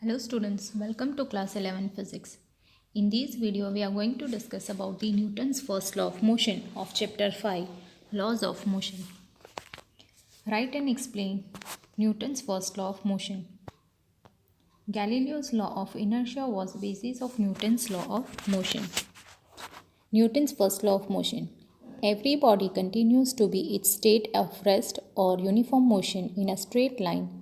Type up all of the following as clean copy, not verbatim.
Hello students, welcome to class 11 physics. In this video we are going to discuss about the Newton's first law of motion of chapter 5, laws of motion. Write and explain Newton's first law of motion. Galileo's law of inertia was the basis of Newton's law of motion. Newton's first law of motion. Every body continues to be its state of rest or uniform motion in a straight line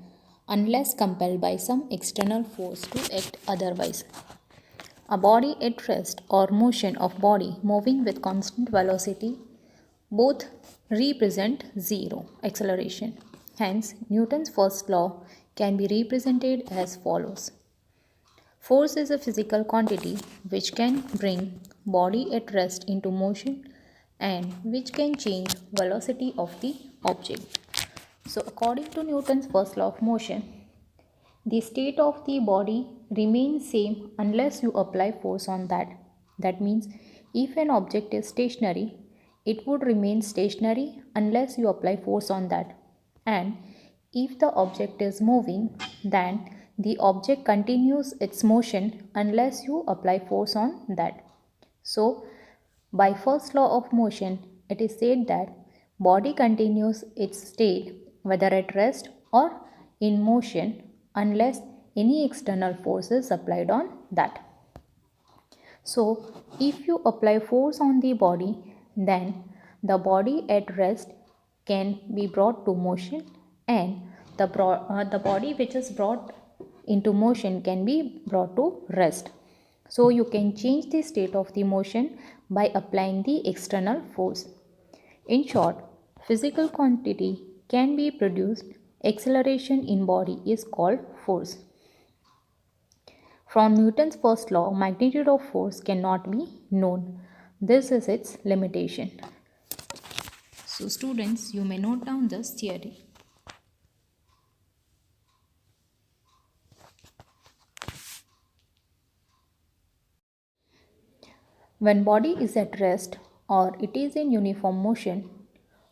unless compelled by some external force to act otherwise. A body at rest or motion of body moving with constant velocity both represent zero acceleration. Hence, Newton's first law can be represented as follows. Force is a physical quantity which can bring body at rest into motion and which can change velocity of the object. So according to Newton's first law of motion, the state of the body remains same unless you apply force on that. That means if an object is stationary, it would remain stationary unless you apply force on that. And if the object is moving, then the object continues its motion unless you apply force on that. So, by first law of motion, it is said that body continues its state whether at rest or in motion unless any external force is applied on that. So, if you apply force on the body, then the body at rest can be brought to motion and the body which is brought into motion can be brought to rest. So, you can change the state of the motion by applying the external force. In short, physical quantity can be produced. Acceleration in body is called force. From Newton's first law, magnitude of force cannot be known. This is its limitation. So students, you may note down this theory. When body is at rest or it is in uniform motion,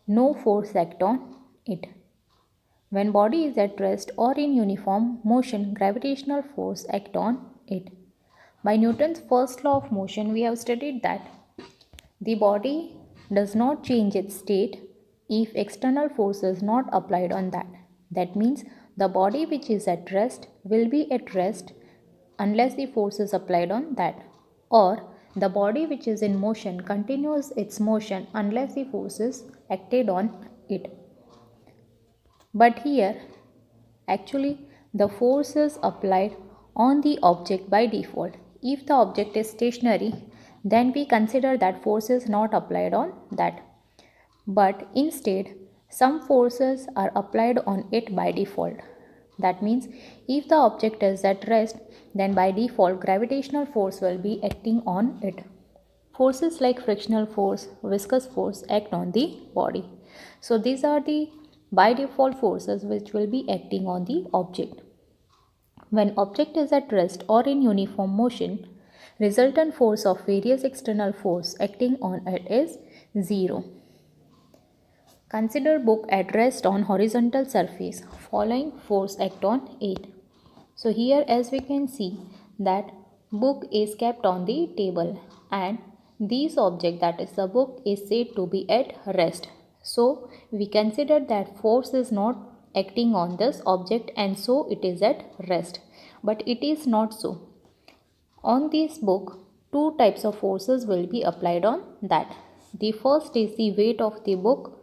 no force acts on it. When body is at rest or in uniform motion, gravitational force acts on it. By Newton's first law of motion, we have studied that the body does not change its state if external force is not applied on that. That means the body which is at rest will be at rest unless the force is applied on that, or the body which is in motion continues its motion unless the force is acted on it. But here, actually, the force is applied on the object by default. If the object is stationary, then we consider that force is not applied on that. But instead, some forces are applied on it by default. That means if the object is at rest, then by default gravitational force will be acting on it. Forces like frictional force, viscous force act on the body. So these are the by default forces which will be acting on the object. When object is at rest or in uniform motion, resultant force of various external force acting on it is zero. Consider book at rest on horizontal surface. Following force act on it. So here as we can see that book is kept on the table and this object, that is the book, is said to be at rest. So we consider that force is not acting on this object and so it is at rest. But it is not so. On this book, two types of forces will be applied on that. The first is the weight of the book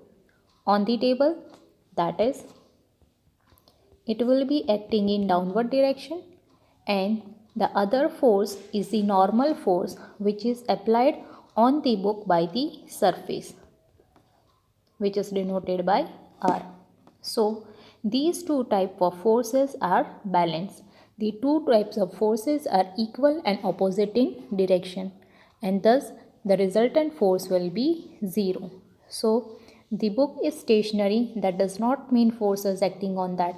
on the table, that is, it will be acting in downward direction, and the other force is the normal force which is applied on the book by the surface, which is denoted by R. So these two types of forces are balanced. The two types of forces are equal and opposite in direction, and thus the resultant force will be zero. So the book is stationary, that does not mean force is acting on that,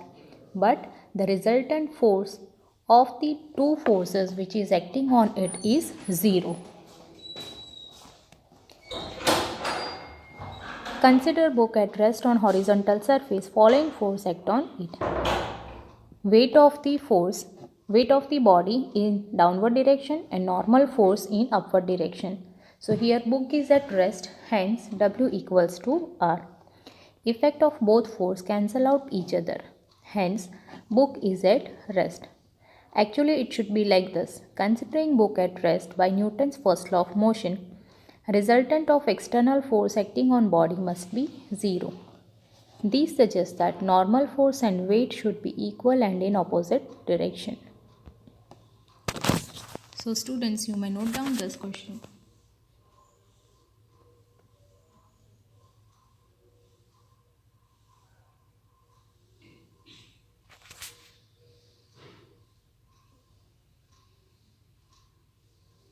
but the resultant force of the two forces which is acting on it is zero. Consider book at rest on horizontal surface. Following force act on it. Weight of the force weight of the body in downward direction and normal force in upward direction. So here book is at rest, hence W equals to R. Effect of both force cancel out each other, hence book is at rest. Actually it should be like this. Considering book at rest by Newton's first law of motion, resultant of external force acting on body must be 0. These suggest that normal force and weight should be equal and in opposite direction. So students, you may note down this question.